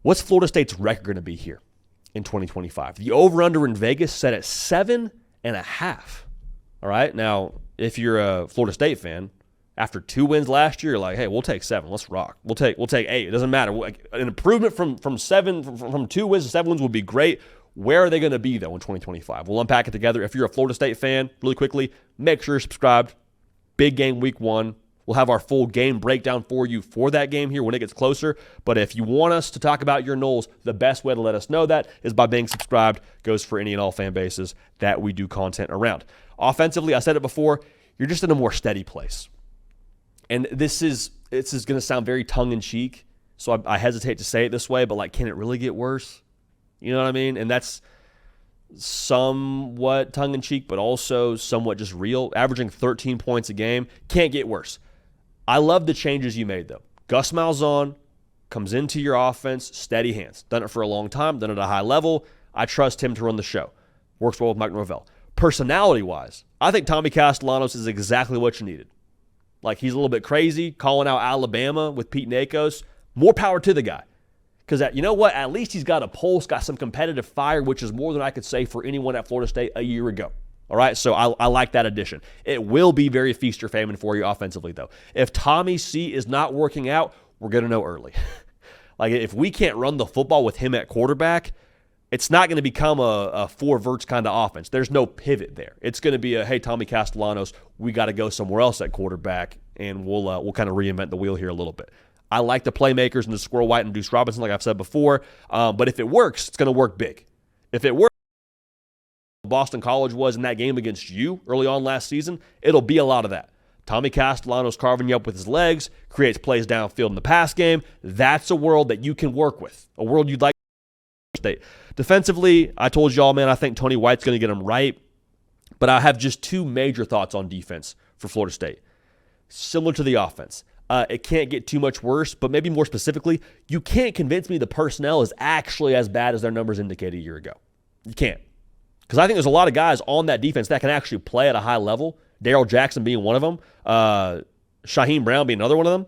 What's Florida State's record going to be here in 2025? The over-under in Vegas set at 7.5. All right? Now, if you're a Florida State fan, after 2 wins last year, you're like, hey, we'll take 7. Let's rock. We'll take 8. It doesn't matter. An improvement from 2 wins to 7 wins would be great. Where are they going to be, though, in 2025? We'll unpack it together. If you're a Florida State fan, really quickly, make sure you're subscribed. Big game week 1. We'll have our full game breakdown for you for that game here when it gets closer. But if you want us to talk about your Noles, the best way to let us know that is by being subscribed. Goes for any and all fan bases that we do content around. Offensively, I said it before, you're just in a more steady place. And this is going to sound very tongue-in-cheek, so I hesitate to say it this way, but like, can it really get worse? You know what I mean? And that's somewhat tongue-in-cheek, but also somewhat just real. Averaging 13 points a game, can't get worse. I love the changes you made, though. Gus Malzahn comes into your offense, steady hands. Done it for a long time, done it at a high level. I trust him to run the show. Works well with Mike Norvell. Personality-wise, I think Tommy Castellanos is exactly what you needed. Like, he's a little bit crazy, calling out Alabama with Pete Nakos. More power to the guy. Because, you know what? At least he's got a pulse, got some competitive fire, which is more than I could say for anyone at Florida State a year ago. All right? So I like that addition. It will be very feast or famine for you offensively, though. If Tommy C is not working out, we're going to know early. Like, if we can't run the football with him at quarterback, it's not going to become a four verts kind of offense. There's no pivot there. It's going to be hey, Tommy Castellanos, we got to go somewhere else at quarterback, and we'll kind of reinvent the wheel here a little bit. I like the playmakers and the Squirrel White and Deuce Robinson, like I've said before, but if it works, it's going to work big. If it works, Boston College was in that game against you early on last season, it'll be a lot of that. Tommy Castellanos carving you up with his legs, creates plays downfield in the pass game. That's a world that you can work with, a world you'd like. State. Defensively, I told y'all, man, I think Tony White's going to get them right, but I have just 2 major thoughts on defense for Florida State. Similar to the offense. It can't get too much worse, but maybe more specifically, you can't convince me the personnel is actually as bad as their numbers indicate a year ago. You can't. Because I think there's a lot of guys on that defense that can actually play at a high level, Darrell Jackson being one of them, Shaheem Brown being another one of them.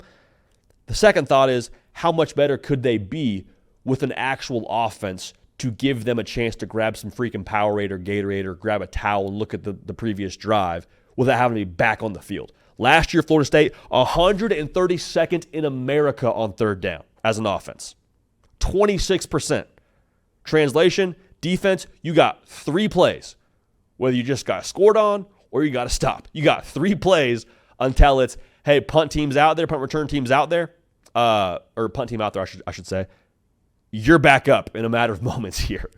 The second thought is, how much better could they be with an actual offense to give them a chance to grab some freaking Powerade or Gatorade or grab a towel and look at the previous drive without having to be back on the field. Last year, Florida State, 132nd in America on third down as an offense. 26%. Translation, defense, you got 3 plays. Whether you just got scored on or you got to stop. You got 3 plays until it's, hey, punt team's out there, punt return team's out there, or punt team out there, I should say. You're back up in a matter of moments here.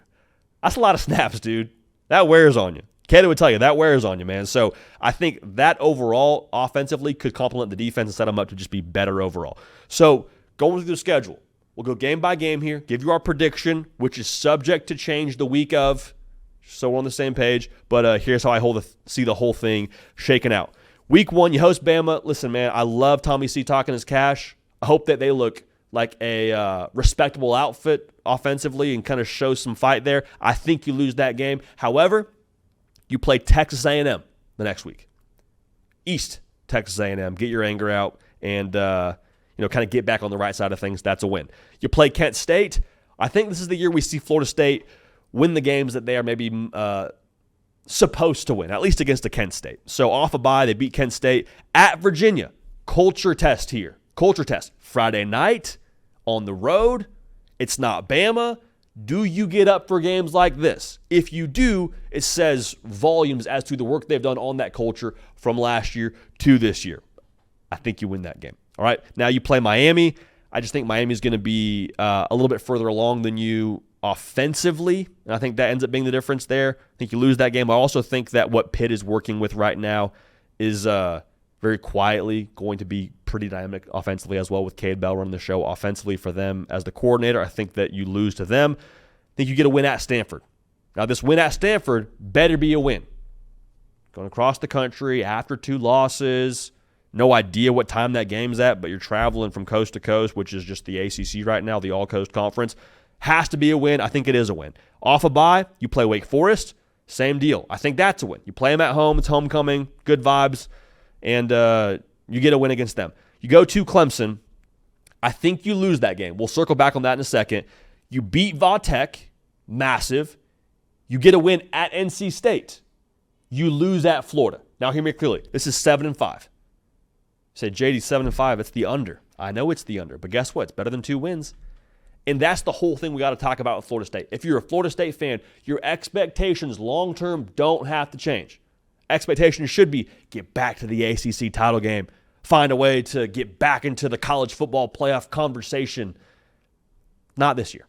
That's a lot of snaps, dude. That wears on you. Kato would tell you, that wears on you, man. So I think that overall, offensively, could complement the defense and set them up to just be better overall. So going through the schedule, we'll go game by game here, give you our prediction, which is subject to change the week of, so we're on the same page. But here's how I see the whole thing shaking out. Week 1, you host Bama. Listen, man, I love Tommy C talking his cash. I hope that they look like a respectable outfit offensively and kind of show some fight there. I think you lose that game. However, you play Texas A&M the next week. East Texas A&M. Get your anger out and kind of get back on the right side of things. That's a win. You play Kent State. I think this is the year we see Florida State win the games that they are maybe supposed to win, at least against a Kent State. So off a bye, they beat Kent State. At Virginia, culture test here. Culture test. Friday night on the road. It's not Bama. Do you get up for games like this? If you do, it says volumes as to the work they've done on that culture from last year to this year. I think you win that game. All right. Now you play Miami. I just think Miami is going to be a little bit further along than you offensively, and I think that ends up being the difference there. I think you lose that game. I also think that what Pitt is working with right now is very quietly going to be pretty dynamic offensively as well, with Cade Bell running the show offensively for them as the coordinator. I think that you lose to them. I think you get a win at Stanford. Now, this win at Stanford better be a win. Going across the country after 2 losses. No idea what time that game's at, but you're traveling from coast to coast, which is just the ACC right now, the All-Coast Conference. Has to be a win. I think it is a win. Off a bye, you play Wake Forest. Same deal. I think that's a win. You play them at home. It's homecoming. Good vibes. And you get a win against them. You go to Clemson. I think you lose that game. We'll circle back on that in a second. You beat Vatech, massive. You get a win at NC State. You lose at Florida. Now hear me clearly. This is 7-5. You say, JD, 7-5, it's the under. I know it's the under, but guess what? It's better than 2 wins. And that's the whole thing we got to talk about with Florida State. If you're a Florida State fan, your expectations long-term don't have to change. Expectations should be get back to the ACC title game, find a way to get back into the college football playoff conversation. Not this year.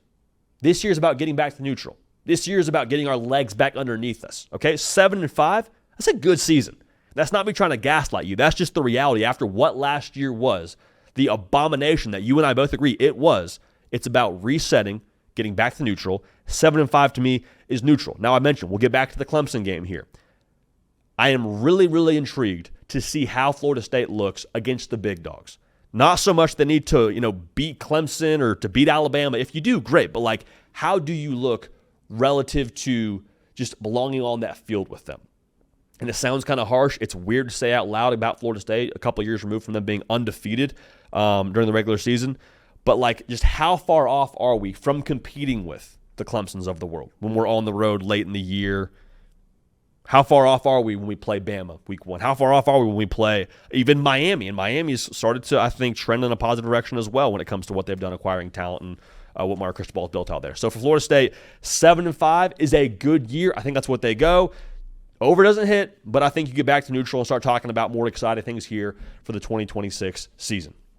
This year is about getting back to neutral. This year is about getting our legs back underneath us. Okay, 7-5, that's a good season. That's not me trying to gaslight you. That's just the reality after what last year was, the abomination that you and I both agree it was. It's about resetting, getting back to neutral. 7-5 to me is neutral. Now I mentioned, we'll get back to the Clemson game here. I am really, really intrigued to see how Florida State looks against the big dogs. Not so much they need to, beat Clemson or to beat Alabama. If you do, great. But like, how do you look relative to just belonging on that field with them? And it sounds kind of harsh. It's weird to say out loud about Florida State a couple years removed from them being undefeated during the regular season. But like, just how far off are we from competing with the Clemsons of the world when we're on the road late in the year? How far off are we when we play Bama week 1? How far off are we when we play even Miami? And Miami's started to, I think, trend in a positive direction as well when it comes to what they've done acquiring talent and what Mark Cristobal has built out there. So for Florida State, 7-5 is a good year. I think that's what they go. Over doesn't hit, but I think you get back to neutral and start talking about more exciting things here for the 2026 season.